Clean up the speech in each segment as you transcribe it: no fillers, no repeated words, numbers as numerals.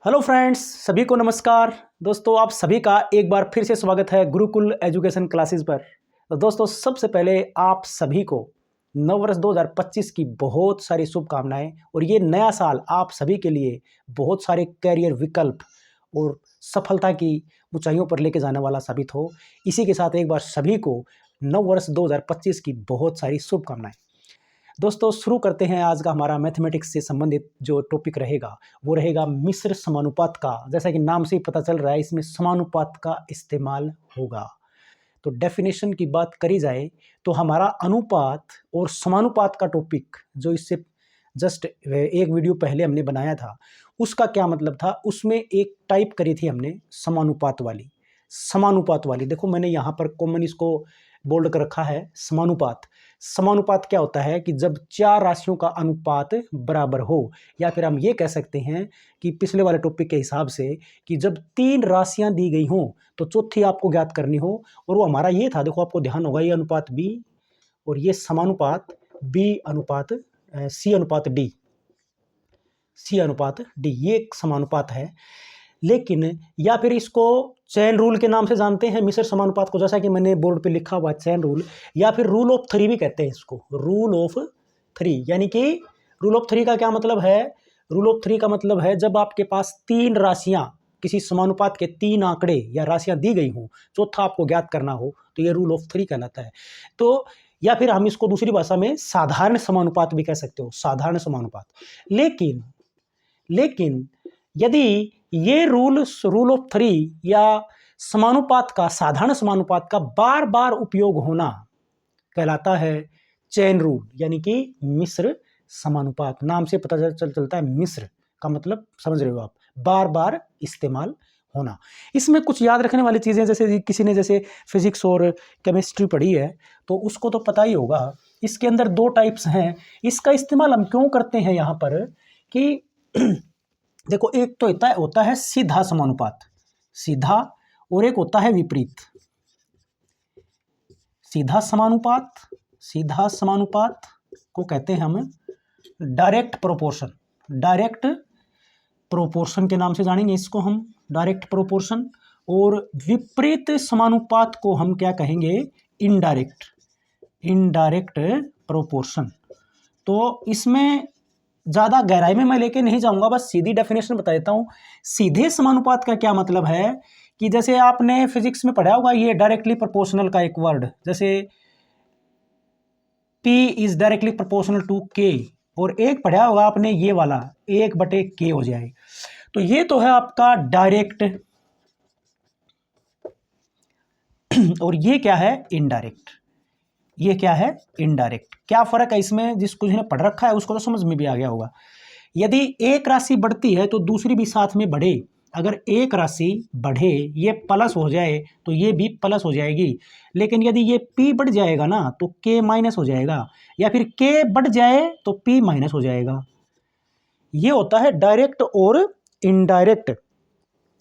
Hello friends, सभी को नमस्कार। दोस्तों, आप सभी का एक बार फिर से स्वागत है गुरुकुल एजुकेशन क्लासेस पर। तो दोस्तों, सबसे पहले आप सभी को नववर्ष 2025 की बहुत सारी शुभकामनाएं। और ये नया साल आप सभी के लिए बहुत सारे कैरियर विकल्प और सफलता की ऊंचाइयों पर लेके जाने वाला साबित हो। इसी के साथ एक बार सभी को नववर्ष 2025 की बहुत सारी शुभकामनाएं। दोस्तों, शुरू करते हैं आज का हमारा मैथमेटिक्स से संबंधित जो टॉपिक रहेगा वो रहेगा मिश्र समानुपात का। जैसा कि नाम से ही पता चल रहा है, इसमें समानुपात का इस्तेमाल होगा। तो डेफिनेशन की बात करी जाए तो हमारा अनुपात और समानुपात का टॉपिक जो इससे जस्ट एक वीडियो पहले हमने बनाया था, उसका क्या मतलब था, उसमें एक टाइप करी थी हमने समानुपात वाली। देखो, मैंने यहाँ पर कॉमन इसको बोल्ड कर रखा है, समानुपात। समानुपात क्या होता है कि जब चार राशियों का अनुपात बराबर हो, या फिर हम ये कह सकते हैं कि पिछले वाले टॉपिक के हिसाब से कि जब तीन राशियां दी गई हों तो चौथी आपको ज्ञात करनी हो। और वो हमारा ये था, देखो आपको ध्यान होगा, ये अनुपात बी और ये समानुपात बी अनुपात सी अनुपात डी, ये एक समानुपात है। लेकिन या फिर इसको चैन रूल के नाम से जानते हैं मिश्र समानुपात को, जैसा कि मैंने बोर्ड पे लिखा हुआ चैन रूल, या फिर रूल ऑफ थ्री भी कहते हैं इसको, रूल ऑफ थ्री। यानी कि रूल ऑफ थ्री का क्या मतलब है? रूल ऑफ थ्री का मतलब है जब आपके पास तीन राशियां, किसी समानुपात के तीन आंकड़े या राशियां दी गई हों, चौथा आपको ज्ञात करना हो, तो ये रूल ऑफ थ्री कहलाता है। तो या फिर हम इसको दूसरी भाषा में साधारण समानुपात भी कह सकते हो, साधारण समानुपात। लेकिन यदि ये रूल ऑफ थ्री या समानुपात का, साधारण समानुपात का बार बार उपयोग होना कहलाता है चैन रूल, यानी कि मिश्र समानुपात। नाम से पता चलता है, मिश्र का मतलब समझ रहे हो आप, बार बार इस्तेमाल होना। इसमें कुछ याद रखने वाली चीजें, जैसे किसी ने जैसे फिजिक्स और केमिस्ट्री पढ़ी है तो उसको तो पता ही होगा। इसके अंदर दो टाइप्स हैं। इसका इस्तेमाल हम क्यों करते हैं यहाँ पर कि देखो, एक तो होता है सीधा समानुपात, सीधा, और एक होता है विपरीत। सीधा समानुपात को कहते हैं हम डायरेक्ट प्रोपोर्शन के नाम से जानेंगे इसको हम, डायरेक्ट प्रोपोर्शन। और विपरीत समानुपात को हम क्या कहेंगे? Indirect proportion. तो इसमें ज़्यादा गहराई में मैं लेके नहीं जाऊंगा, बस सीधी डेफिनेशन बता देता हूँ। सीधे समानुपात का क्या मतलब है कि जैसे आपने फिजिक्स में पढ़ा होगा, ये डायरेक्टली प्रोपोर्शनल का एक वर्ड, जैसे P is directly proportional to K, और एक पढ़ा होगा आपने ये वाला 1/K हो जाए। तो ये तो है आपका डायरेक्ट, और ये क्या है? इनडायरेक्ट। क्या फर्क है इसमें? जिसको जिन्हें पढ़ रखा है उसको तो समझ में भी आ गया होगा। यदि एक राशि बढ़ती है तो दूसरी भी साथ में बढ़े। अगर एक राशि बढ़े, ये प्लस हो जाए तो ये भी प्लस हो जाएगी। लेकिन यदि ये P बढ़ जाएगा ना तो K माइनस हो जाएगा, या फिर K बढ़ जाए तो P माइनस हो जाएगा। ये होता है डायरेक्ट और इनडायरेक्ट।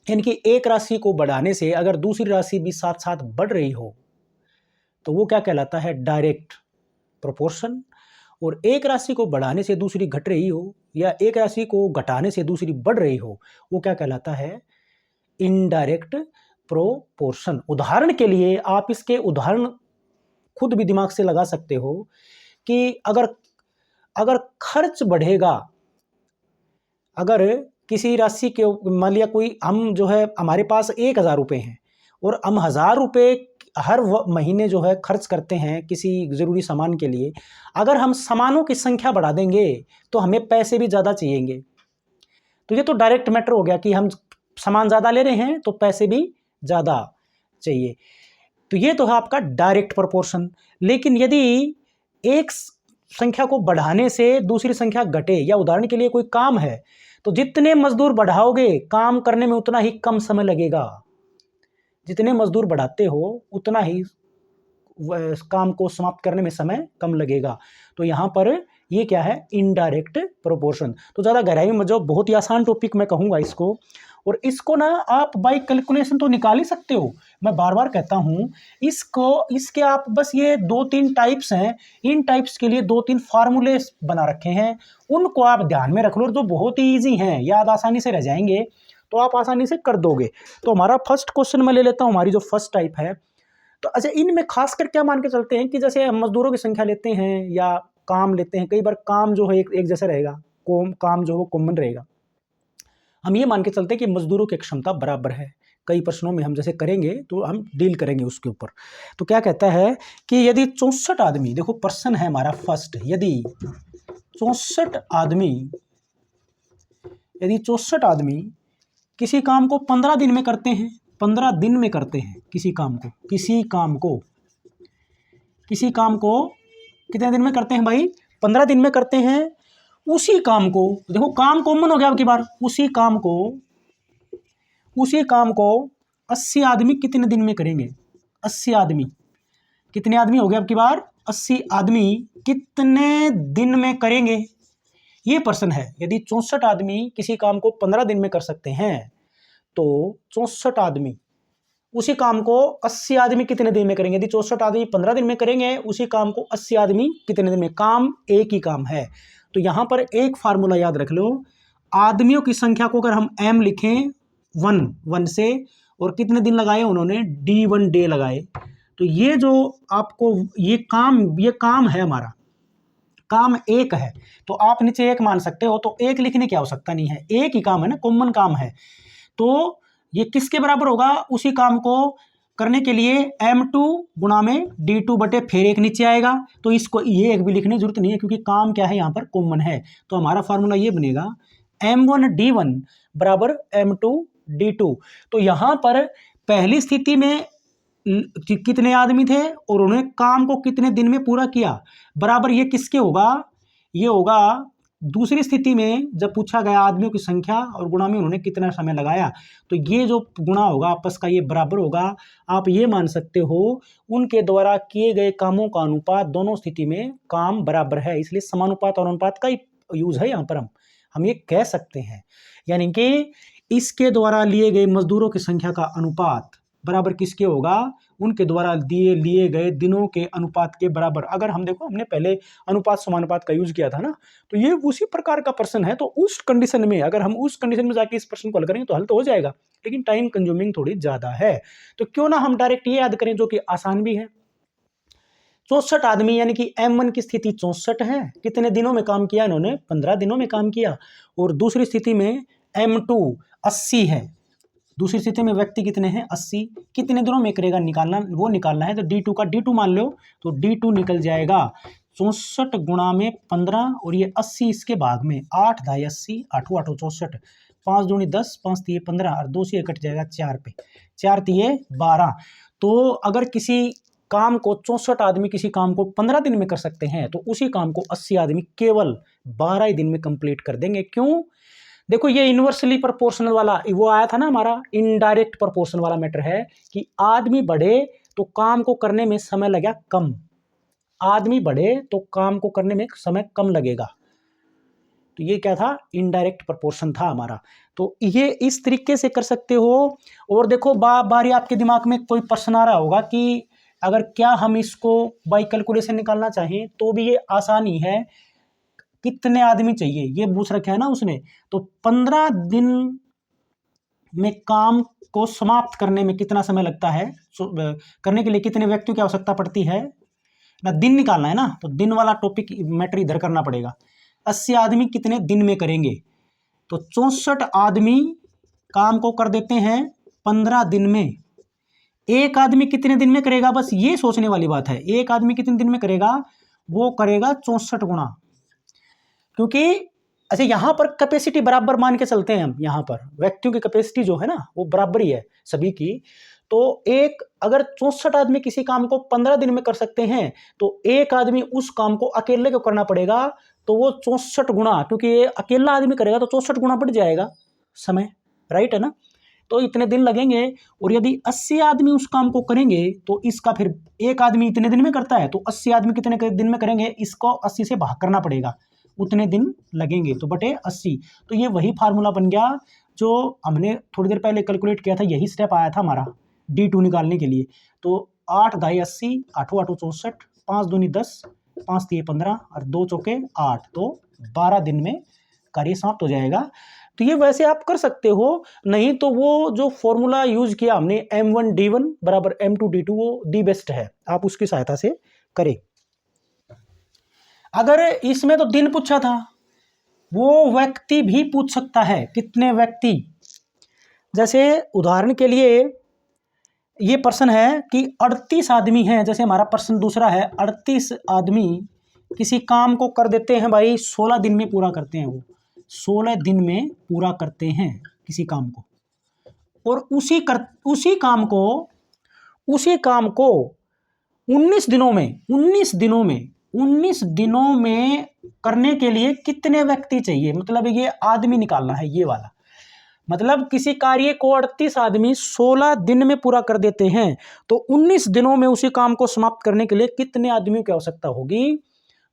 यानी कि एक राशि को बढ़ाने से अगर दूसरी राशि भी साथ साथ बढ़ रही हो तो वो क्या कहलाता है? Direct proportion. और एक राशि को बढ़ाने से दूसरी घट रही हो, या एक राशि को घटाने से दूसरी बढ़ रही हो, वो क्या कहलाता है? Indirect proportion. उदाहरण के लिए आप इसके उदाहरण खुद भी दिमाग से लगा सकते हो कि अगर खर्च बढ़ेगा, अगर किसी राशि के, मान लिया कोई, हम जो है हमारे पास 1,000 रुपये हैं और हम 1,000 रुपये हर महीने जो है खर्च करते हैं किसी ज़रूरी सामान के लिए। अगर हम सामानों की संख्या बढ़ा देंगे तो हमें पैसे भी ज़्यादा चाहिएंगे। तो ये तो डायरेक्ट मैटर हो गया कि हम सामान ज़्यादा ले रहे हैं तो पैसे भी ज़्यादा चाहिए। तो ये तो है आपका डायरेक्ट प्रोपोर्शन। लेकिन यदि एक संख्या को बढ़ाने से दूसरी संख्या घटे, या उदाहरण के लिए कोई काम है तो जितने मजदूर बढ़ाओगे काम करने में उतना ही कम समय लगेगा। जितने मजदूर बढ़ाते हो उतना ही काम को समाप्त करने में समय कम लगेगा। तो यहाँ पर ये क्या है, इनडायरेक्ट प्रोपोर्शन। तो ज़्यादा गहराई में मत जाओ, बहुत ही आसान टॉपिक मैं कहूँगा इसको। और इसको ना आप बाय कैलकुलेशन तो निकाल ही सकते हो, मैं बार बार कहता हूँ इसके आप बस ये 2-3 टाइप्स हैं, इन टाइप्स के लिए 2-3 फार्मूले बना रखे हैं, उनको आप ध्यान में रख लो, जो बहुत ही ईजी हैं, याद आसानी से रह जाएंगे, तो आप आसानी से कर दोगे। तो हमारा फर्स्ट क्वेश्चन मैं ले लेता हूँ, हमारी जो फर्स्ट टाइप है। तो अच्छा, इनमें खासकर क्या मान के चलते हैं कि जैसे हम मजदूरों की संख्या लेते हैं या काम लेते हैं, कई बार काम जो है एक जैसा रहेगा, काम जो है वो कॉमन रहेगा। हम ये मान के चलते हैं कि मजदूरों की क्षमता बराबर है। कई प्रश्नों में हम जैसे करेंगे तो हम डील करेंगे उसके ऊपर। तो क्या कहता है कि यदि 64 आदमी, देखो प्रश्न है हमारा फर्स्ट, यदि 64 आदमी किसी काम को 15 दिन में करते हैं, 15 दिन में करते हैं किसी काम को कितने दिन में करते हैं भाई, 15 दिन में करते हैं। उसी काम को, देखो काम कॉमन हो गया अब की बार, उसी काम को 80 आदमी कितने दिन में करेंगे, 80 आदमी, कितने आदमी हो गए अब की बार, 80 आदमी कितने दिन में करेंगे, ये प्रश्न है। यदि 64 आदमी किसी काम को 15 दिन में कर सकते हैं, तो 64 आदमी उसी काम को 80 आदमी कितने दिन में करेंगे। यदि 64 आदमी 15 दिन में करेंगे, उसी काम को 80 आदमी कितने दिन में, काम एक ही काम है। तो यहां पर एक फार्मूला याद रख लो, आदमियों की संख्या को अगर हम m लिखें 1 से, और कितने दिन लगाए उन्होंने, D1 डे लगाए, तो ये जो आपको ये काम है, हमारा काम एक है, तो आप नीचे एक मान सकते हो, तो एक लिखने की आवश्यकता नहीं है, एक ही काम है ना, कॉमन काम है। तो ये किसके बराबर होगा, उसी काम को करने के लिए m2 गुणा में D2 बटे फिर एक नीचे आएगा, तो इसको ये एक भी लिखने की जरूरत नहीं है, क्योंकि काम क्या है यहाँ पर कॉमन है। तो हमारा फार्मूला ये बनेगा m1 D1 बराबर m2 D2। तो यहाँ पर पहली स्थिति में कितने आदमी थे और उन्होंने काम को कितने दिन में पूरा किया, बराबर ये किसके होगा, ये होगा दूसरी स्थिति में जब पूछा गया आदमियों की संख्या और गुणा में उन्होंने कितना समय लगाया, तो ये जो गुणा होगा आपस का ये बराबर होगा। आप ये मान सकते हो उनके द्वारा किए गए कामों का अनुपात दोनों स्थिति में काम बराबर है, इसलिए समानुपात और अनुपात का ही यूज है यहाँ पर, हम ये कह सकते हैं। यानी कि इसके द्वारा लिए गए मजदूरों की संख्या का अनुपात बराबर किसके होगा, उनके द्वारा लिए गए दिनों के अनुपात के बराबर। अगर हम देखो, हमने पहले अनुपात समानुपात का यूज किया था ना, तो ये उसी प्रकार का प्रश्न है। तो उस कंडीशन में, अगर हम उस कंडीशन में जाके इस प्रश्न को हल करेंगे तो हल तो हो जाएगा, लेकिन टाइम कंज्यूमिंग थोड़ी ज्यादा है। तो क्यों ना हम डायरेक्ट ये याद करें, जो कि आसान भी है। 64 आदमी यानी कि M1 की स्थिति 64 है, कितने दिनों में काम किया इन्होंने, 15 दिनों में काम किया। और दूसरी स्थिति में M2 80 है, दूसरी स्थिति में व्यक्ति कितने हैं, 80, कितने दिनों में करेगा, निकालना है। तो D2 का D2 मान लो, तो D2 निकल जाएगा 64 गुणा में 15, और ये 80 इसके भाग में, 8 ढाई 80, 8 8 64, 5 दूनी 10, 5 तिये 15, और 2 से कट जाएगा 4 पे, 4 तिये 12। तो अगर किसी काम को 64 आदमी किसी काम को 15 दिन में कर सकते हैं, तो उसी काम को 80 आदमी केवल 12 ही दिन में कंप्लीट कर देंगे। क्यों, देखो ये इन्वर्सली प्रोपोर्शनल वाला वो आया था ना, हमारा इनडायरेक्ट प्रोपोर्शन वाला मैटर है कि आदमी बढ़े तो काम को करने में समय लगेगा कम, आदमी बढ़े तो काम को करने में समय कम लगेगा। तो ये क्या था, इनडायरेक्ट प्रोपोर्शन था हमारा। तो ये इस तरीके से कर सकते हो। और देखो बारी आपके दिमाग में कोई प्रश्न आ रहा होगा कि अगर क्या हम इसको बाय कैलकुलेशन निकालना चाहें तो भी ये आसानी है, कितने आदमी चाहिए ये पूछ रखा है ना उसने। तो 15 दिन में काम को समाप्त करने में कितना समय लगता है, करने के लिए कितने व्यक्तियों की आवश्यकता पड़ती है ना, दिन निकालना है ना, तो दिन वाला टॉपिक मैटर इधर करना पड़ेगा। 80 आदमी कितने दिन में करेंगे, तो 64 आदमी काम को कर देते हैं 15 दिन में। एक आदमी कितने दिन में करेगा, बस ये सोचने वाली बात है, एक आदमी कितने दिन में करेगा, वो करेगा 64 गुणा, क्योंकि अच्छा यहाँ पर कैपेसिटी बराबर मान के चलते हैं हम, यहाँ पर व्यक्तियों की कैपेसिटी जो है ना वो बराबर ही है सभी की। तो एक अगर 64 आदमी किसी काम को 15 दिन में कर सकते हैं, तो एक आदमी उस काम को अकेले को करना पड़ेगा, तो वो 64 गुणा, क्योंकि ये अकेला आदमी करेगा तो 64 गुणा बढ़ जाएगा समय, राइट है ना। तो इतने दिन लगेंगे। और यदि 80 आदमी उस काम को करेंगे तो इसका फिर एक आदमी इतने दिन में करता है तो 80 आदमी कितने दिन में करेंगे, इसको 80 से भाग करना पड़ेगा, उतने दिन लगेंगे, तो बटे 80। तो ये वही फार्मूला बन गया जो हमने थोड़ी देर पहले कैलकुलेट किया था, यही स्टेप आया था हमारा D2 निकालने के लिए। तो 8 दाई 80, 8 8 64, 5 दूनी 10, 5 3 15 और 2 चौके 8, तो 12 दिन में कार्य समाप्त हो जाएगा। तो ये वैसे आप कर सकते हो, नहीं तो वो जो फॉर्मूला यूज किया हमने M1D1 बराबर M2D2 वो दी बेस्ट है, आप उसकी सहायता से करें। अगर इसमें तो दिन पूछा था, वो व्यक्ति भी पूछ सकता है, कितने व्यक्ति। जैसे उदाहरण के लिए ये प्रश्न है कि 38 आदमी हैं, जैसे हमारा प्रश्न दूसरा है, 38 आदमी किसी काम को कर देते हैं भाई, 16 दिन में पूरा करते हैं, वो 16 दिन में पूरा करते हैं किसी काम को, और उसी काम को 19 दिनों में करने के लिए कितने व्यक्ति चाहिए, मतलब ये आदमी निकालना है ये वाला। मतलब किसी कार्य को 38 आदमी 16 दिन में पूरा कर देते हैं, तो 19 दिनों में उसी काम को समाप्त करने के लिए कितने आदमियों की आवश्यकता होगी।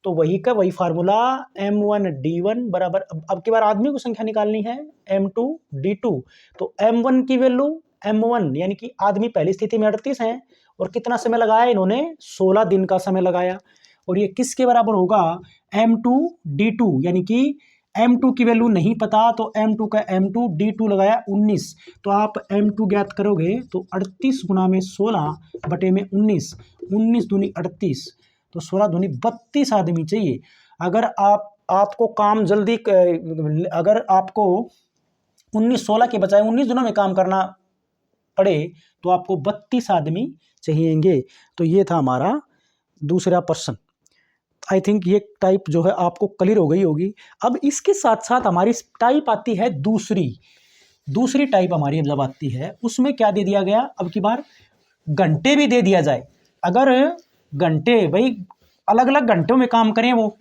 तो वही का वही फार्मूला M1D1 बराबर, अब की बार आदमी की संख्या निकालनी है M2D2। तो M1 की वैल्यू M1 यानी कि आदमी पहली स्थिति में 38 हैं, और कितना समय लगाया इन्होंने, 16 दिन का समय लगाया। और ये किसके बराबर होगा, M2D2, यानी कि M2 की वैल्यू नहीं पता तो M2 का M2 D2 लगाया 19। तो आप M2 ज्ञात करोगे तो 38 गुना में 16 बटे में 19, 19 दूनी 38, तो 16 दूनी 32 आदमी चाहिए। अगर आपको काम जल्दी, अगर आपको 16 के बजाय 19 दिनों में काम करना पड़े तो आपको 32 आदमी चाहिएंगे। तो ये था हमारा दूसरा प्रश्न। आई थिंक ये टाइप जो है आपको क्लियर हो गई होगी। अब इसके साथ साथ हमारी टाइप आती है दूसरी टाइप हमारी जब आती है, उसमें क्या दे दिया गया, अब की बार घंटे भी दे दिया जाए। अगर घंटे भाई अलग अलग घंटों में काम करें वो,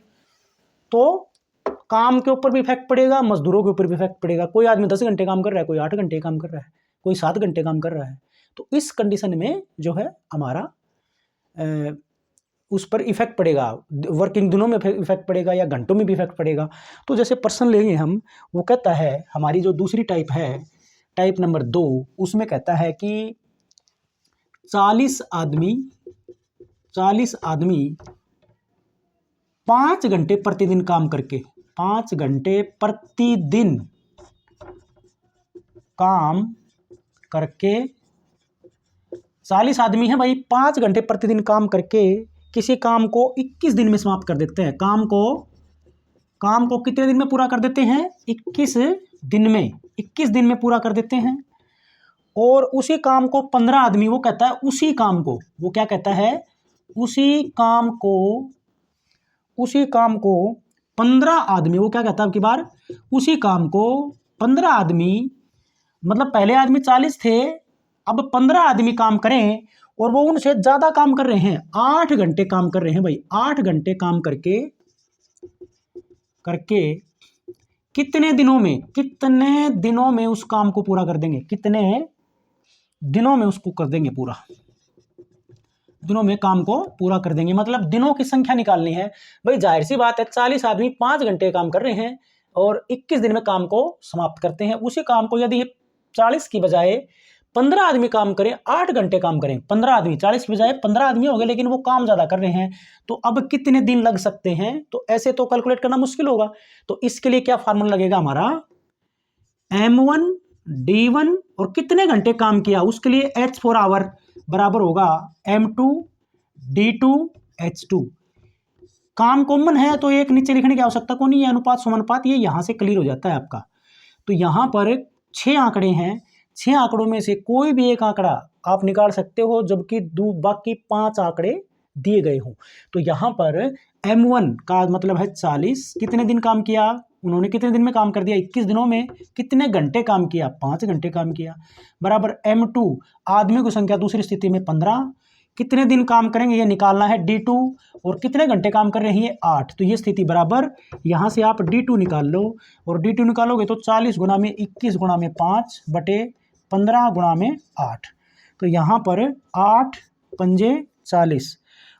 तो काम के ऊपर भी इफेक्ट पड़ेगा, मजदूरों के ऊपर भी इफेक्ट पड़ेगा। कोई आदमी 10 घंटे काम कर रहा है, कोई 8 घंटे काम कर रहा है, कोई 7 घंटे काम कर रहा है। तो इस कंडीशन में जो है हमारा उस पर इफेक्ट पड़ेगा, वर्किंग दिनों में इफेक्ट पड़ेगा या घंटों में भी इफेक्ट पड़ेगा। तो जैसे पर्सन लेंगे हम, वो कहता है हमारी जो दूसरी टाइप है, टाइप नंबर 2, उसमें कहता है कि 40 आदमी 5 घंटे प्रतिदिन काम करके, 5 घंटे प्रतिदिन काम करके, 40 आदमी हैं भाई, 5 घंटे प्रतिदिन काम करके किसी काम को 21 दिन में समाप्त कर देते हैं। काम को कितने दिन में पूरा कर देते हैं, 21 दिन में पूरा कर देते हैं। और उसी काम को 15 आदमी, वो कहता है उसी काम को, वो क्या कहता है, उसी काम को 15 आदमी, वो क्या कहता है अब की बार, उसी काम को 15 आदमी, मतलब पहले आदमी 40 थे, अब 15 आदमी काम करें, और वो उनसे ज़्यादा काम कर रहे हैं, 8 घंटे काम कर रहे हैं भाई, 8 घंटे काम करके कितने दिनों में उस काम को पूरा कर देंगे, कितने दिनों में उसको कर देंगे पूरा, दिनों में काम को पूरा कर देंगे, मतलब दिनों की संख्या निकालनी है भाई। जाहिर सी बात है 40 आदमी 5 घंटे काम कर रहे हैं और 21 दिन में काम को समाप्त करते हैं। उसी काम को यदि 40 की बजाय 15 आदमी काम करें, 8 घंटे काम करें, 15 आदमी, 40 की बजाय 15 आदमी हो गए, लेकिन वो काम ज़्यादा कर रहे हैं, तो अब कितने दिन लग सकते हैं, तो ऐसे तो कैलकुलेट करना मुश्किल होगा। तो इसके लिए क्या फार्मूला लगेगा हमारा, M1D1 और कितने घंटे काम किया, उसके लिए H4 आवर बराबर होगा M2D2H2। काम कॉमन है तो एक नीचे लिखने की आवश्यकता को नहीं है, अनुपात समानुपात, ये यहाँ से क्लियर हो जाता है आपका। तो यहाँ पर 6 आंकड़े हैं, 6 आंकड़ों में से कोई भी एक आंकड़ा आप निकाल सकते हो, जबकि बाकी 5 आंकड़े दिए गए हों। तो यहाँ पर M1 का मतलब है 40, कितने दिन काम किया, उन्होंने कितने दिन में काम कर दिया, 21 दिनों में, कितने घंटे काम किया, 5 घंटे काम किया, बराबर M2 आदमियों की संख्या दूसरी स्थिति में 15, कितने दिन काम करेंगे ये निकालना है D2, और कितने घंटे काम कर रहे हैं 8, तो ये स्थिति बराबर, यहाँ से आप D2 निकाल लो, और D2 निकालोगे तो 40 गुना में 21 गुना में 5 बटे 15 गुणा में 8, तो यहाँ पर 8 पंजे 40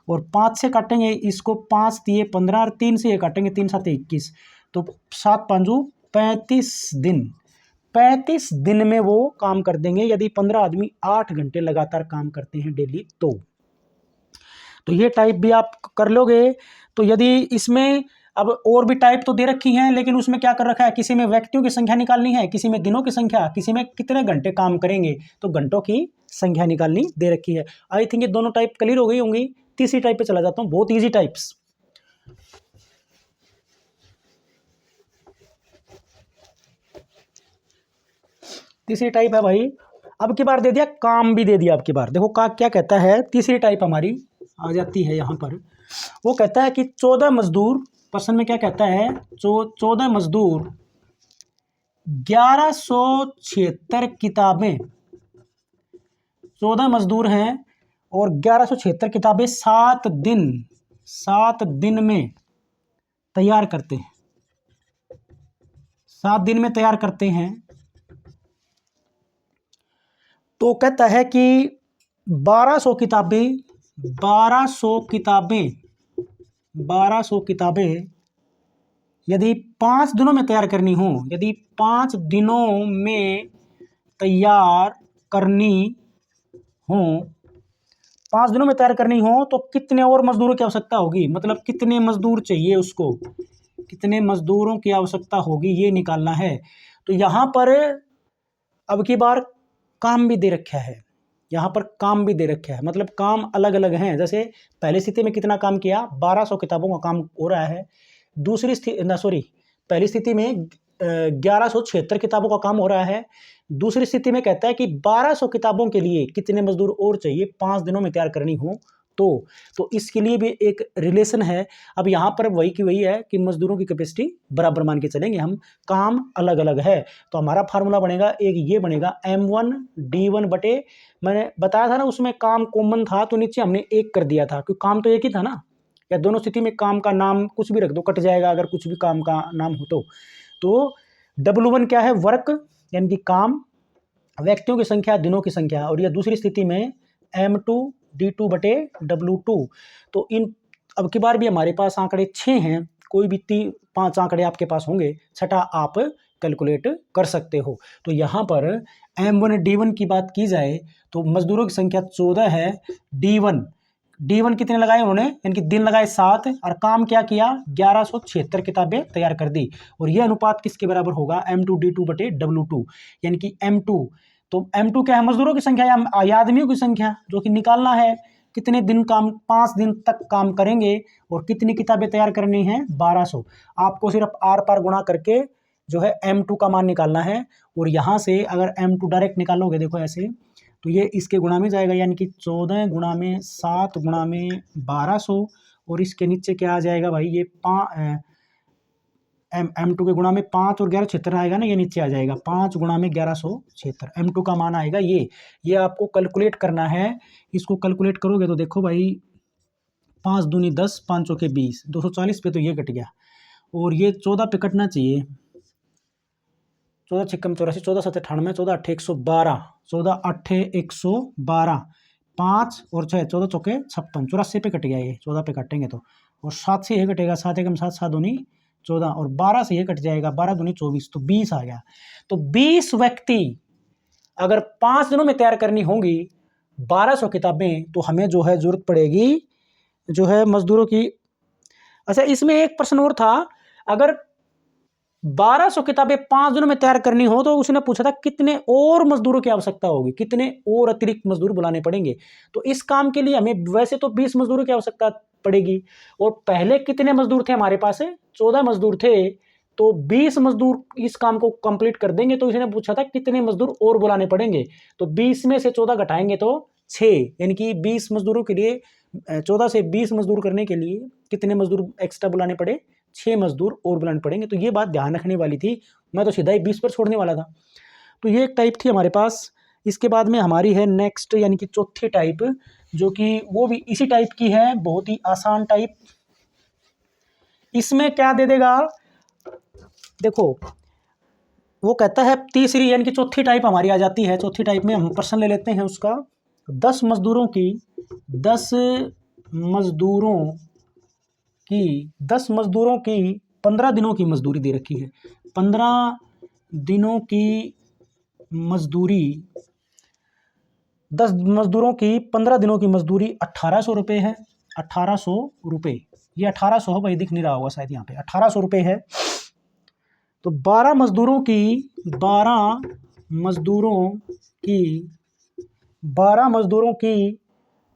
और 5 से काटेंगे इसको, 5 दिए 15 और 3 से ये काटेंगे, 3 7 21, तो 7 5 35 दिन। 35 दिन में वो काम कर देंगे यदि 15 आदमी 8 घंटे लगातार काम करते हैं डेली। तो ये टाइप भी आप कर लोगे। तो यदि इसमें अब और भी टाइप तो दे रखी हैं, लेकिन उसमें क्या कर रखा है, किसी में व्यक्तियों की संख्या निकालनी है, किसी में दिनों की संख्या, किसी में कितने घंटे काम करेंगे, तो घंटों की संख्या निकालनी दे रखी है। आई थिंक ये दोनों टाइप क्लियर हो गई होंगी। तीसरी टाइप पे चला जाता हूँ, बहुत ईजी टाइप्स। तीसरी टाइप है भाई, अब की बार दे दिया काम भी दे दिया। अब की बार देखो क्या कहता है, तीसरी टाइप हमारी आ जाती है यहाँ पर। वो कहता है कि 14 मजदूर, प्रश्न में क्या कहता है, 14 मजदूर 1176 किताबें, 14 मजदूर हैं और 1176 किताबें 7 दिन में तैयार करते हैं, 7 दिन में तैयार करते हैं। तो कहता है कि 1200 किताबें यदि 5 दिनों में तैयार करनी हो, यदि 5 दिनों में तैयार करनी हो, 5 दिनों में तैयार करनी हो तो कितने और मजदूरों की आवश्यकता होगी, मतलब कितने मजदूर चाहिए उसको, कितने मजदूरों की आवश्यकता होगी, ये निकालना है। तो यहाँ पर अब की बार काम भी दे रखा है, यहाँ पर काम भी दे रखा है, मतलब काम अलग अलग हैं। जैसे पहली स्थिति में कितना काम किया, 1200 किताबों का काम हो रहा है। पहली स्थिति में 1176 किताबों का काम हो रहा है। दूसरी स्थिति में कहता है कि 1200 किताबों के लिए कितने मजदूर और चाहिए 5 दिनों में तैयार करनी हो। तो इसके लिए भी एक रिलेशन है। अब यहाँ पर वही की वही है कि मजदूरों की कैपेसिटी बराबर मान के चलेंगे हम, काम अलग अलग है। तो हमारा फार्मूला बनेगा एक, ये बनेगा M1D1 बटे, मैंने बताया था ना उसमें काम कॉमन था तो नीचे हमने 1 कर दिया था, क्योंकि काम तो एक ही था ना, या दोनों स्थिति में काम का नाम कुछ भी रख दो, कट जाएगा अगर कुछ भी काम का नाम हो तो W1 क्या है, वर्क यानी कि काम, व्यक्तियों की संख्या, दिनों की संख्या, और यह दूसरी स्थिति में M2D2 बटे W2। तो इन अब की बार भी हमारे पास आंकड़े 6 हैं, कोई भी 5 आंकड़े आपके पास होंगे, छठा आप कैलकुलेट कर सकते हो। तो यहाँ पर M1D1 की बात की जाए तो मजदूरों की संख्या 14 है। D1 कितने लगाए उन्होंने, यानी कि दिन लगाए 7 और काम क्या किया, 1176 किताबें तैयार कर दी। और यह अनुपात किसके बराबर होगा, M2D2 बटे W2, यानी कि M2। तो M2 क्या है, मजदूरों की संख्या या आदमियों की संख्या, जो कि निकालना है कितने दिन काम, 5 दिन तक काम करेंगे और कितनी किताबें तैयार करनी है, 1200। आपको सिर्फ आर पार गुणा करके जो है M2 का मान निकालना है। और यहाँ से अगर M2 डायरेक्ट निकालोगे, देखो ऐसे, तो ये इसके गुणा में जाएगा, यानी कि 14 गुणा में 7 गुणा में 1200, और इसके नीचे क्या आ जाएगा भाई, ये M2 के गुणा में 5 और 1176 आएगा ना, ये नीचे आ जाएगा 5 गुणा में 1176 M2 का मान आएगा। ये आपको कैलकुलेट करना है। इसको कैलकुलेट करोगे तो देखो भाई, 5 दूनी 10, 5 चौके 20, 240 पे तो ये कट गया, और ये 14 पे कटना चाहिए, 14 छिक्कम 84, 14 7 98, 14 8 112, 14 8 112, 5 और 6, 14 चौके 56, 84 पे कट गया ये, 14 पे काटेंगे तो, और 7 से ये कटेगा, 7 एकम 7, 7 दूनी 14, और 12 से ये कट जाएगा, 12 दूनी 24, तो 20 आ गया। तो 20 व्यक्ति अगर 5 दिनों में तैयार करनी होंगी 1200 किताबें, तो हमें जो है जरूरत पड़ेगी जो है मजदूरों की। अच्छा, इसमें एक प्रश्न और था, अगर 1200 किताबें 5 दिनों में तैयार करनी हो तो उसने पूछा था कितने और मजदूरों की आवश्यकता होगी, कितने और अतिरिक्त मजदूर बुलाने पड़ेंगे। तो इस काम के लिए हमें वैसे तो 20 मजदूरों की आवश्यकता पड़ेगी, और पहले कितने मजदूर थे हमारे पास, 14 मजदूर थे, तो 20 मजदूर इस काम को कंप्लीट कर देंगे। तो इसने पूछा था कितने मजदूर और बुलाने पड़ेंगे, तो 20 में से 14 घटाएंगे तो 6, यानी कि 20 मजदूरों के लिए, 14 से 20 मजदूर करने के लिए कितने मजदूर एक्स्ट्रा बुलाने पड़े, 6 मजदूर और बुलाने पड़ेंगे। तो ये बात ध्यान रखने वाली थी, मैं तो सीधा ही 20 पर छोड़ने वाला था। तो ये एक टाइप थी हमारे पास। इसके बाद में हमारी है नेक्स्ट, यानी कि चौथी टाइप, जो कि वो भी इसी टाइप की है, बहुत ही आसान टाइप। इसमें क्या दे देगा, देखो वो कहता है तीसरी यानी कि चौथी टाइप हमारी आ जाती है। चौथी टाइप में हम प्रश्न ले लेते हैं उसका। 10 मजदूरों की 10 मजदूरों की 15 दिनों की मजदूरी दे रखी है। 15 दिनों की मजदूरी, 10 मजदूरों की 15 दिनों की मजदूरी 1800 रुपये है। 1800 रुपये, ये 1800 है भाई, दिख नहीं रहा होगा शायद यहाँ पे, 1800 रुपये है। तो 12 मजदूरों की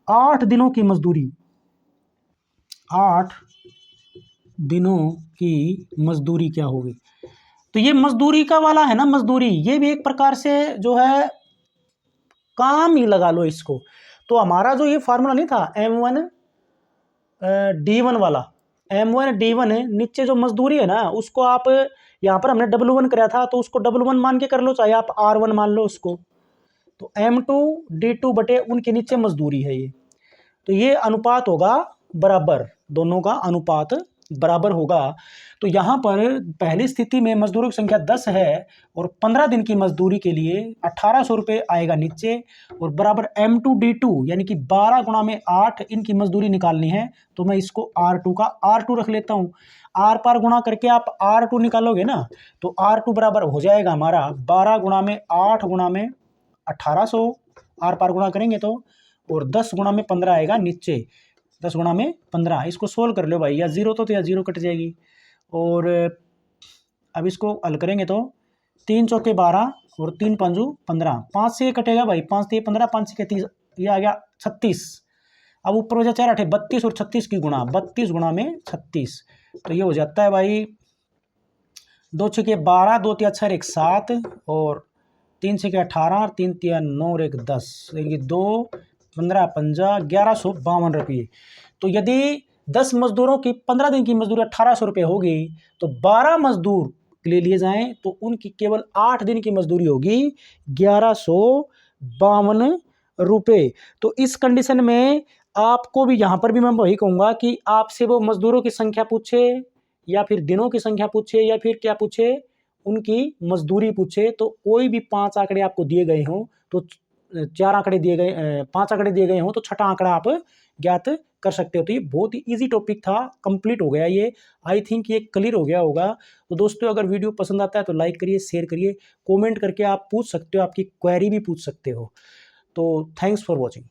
8 दिनों की मजदूरी, 8 दिनों की मजदूरी क्या होगी? तो ये मजदूरी का वाला है ना, मजदूरी ये भी एक प्रकार से जो है काम ही लगा लो इसको। तो हमारा जो ये फार्मूला नहीं था M1 D1 वाला, M1 D1 नीचे जो मजदूरी है ना उसको आप यहाँ पर हमने W1 कराया था तो उसको W1 मान के कर लो, चाहे आप R1 मान लो उसको। तो M2 D2 बटे उनके नीचे मजदूरी है ये। तो ये अनुपात होगा बराबर, दोनों का अनुपात बराबर होगा। तो यहाँ पर पहली स्थिति में मजदूरों की संख्या 10 है और 15 दिन की मजदूरी के लिए 1800 रुपये आएगा नीचे, और बराबर M2 D2 यानी कि 12 गुणा में 8 इनकी मजदूरी निकालनी है। तो मैं इसको R2 का R2 रख लेता हूँ। आर पार गुणा करके आप R2 निकालोगे ना तो R2 बराबर हो जाएगा हमारा 12 गुणा में 8 गुणा में 1800, आर पार गुणा करेंगे तो, और 10 गुणा में 15 आएगा नीचे, 10 गुणा में 15। इसको सोल्व कर लो भाई, या जीरो तो या जीरो कट जाएगी। और अब इसको हल करेंगे तो 3 चौके 12 और 3 पंजू 15, 5 से कटेगा भाई, 5 से 15, 5 से 30, ये आ गया 36। अब ऊपर हो जाए 4 8 32 और 36 की गुणा, 32 गुणा में 36, तो ये हो जाता है भाई 2 छके 12, 2 तिया 6 1 7 और 3 छके 18 और 3 तिया 9 और 1 10, 2 15 50 1152 रुपये। तो यदि 10 मजदूरों की 15 दिन की मजदूरी 1800 रुपये होगी तो 12 मजदूर ले लिए जाएं तो उनकी केवल 8 दिन की मजदूरी होगी 1152 रुपये। तो इस कंडीशन में आपको भी यहाँ पर भी मैं वही कहूँगा कि आपसे वो मजदूरों की संख्या पूछे या फिर दिनों की संख्या पूछे या फिर क्या पूछे, उनकी मजदूरी पूछे, तो कोई भी 5 आंकड़े आपको दिए गए हों तो 4 आंकड़े दिए गए, 5 आंकड़े दिए गए हों तो छठा आंकड़ा आप ज्ञात कर सकते हो। तो ये बहुत ही इजी टॉपिक था, कंप्लीट हो गया ये, आई थिंक ये क्लियर हो गया होगा। तो दोस्तों अगर वीडियो पसंद आता है तो लाइक करिए, शेयर करिए, कमेंट करके आप पूछ सकते हो, आपकी क्वेरी भी पूछ सकते हो। तो थैंक्स फॉर वॉचिंग।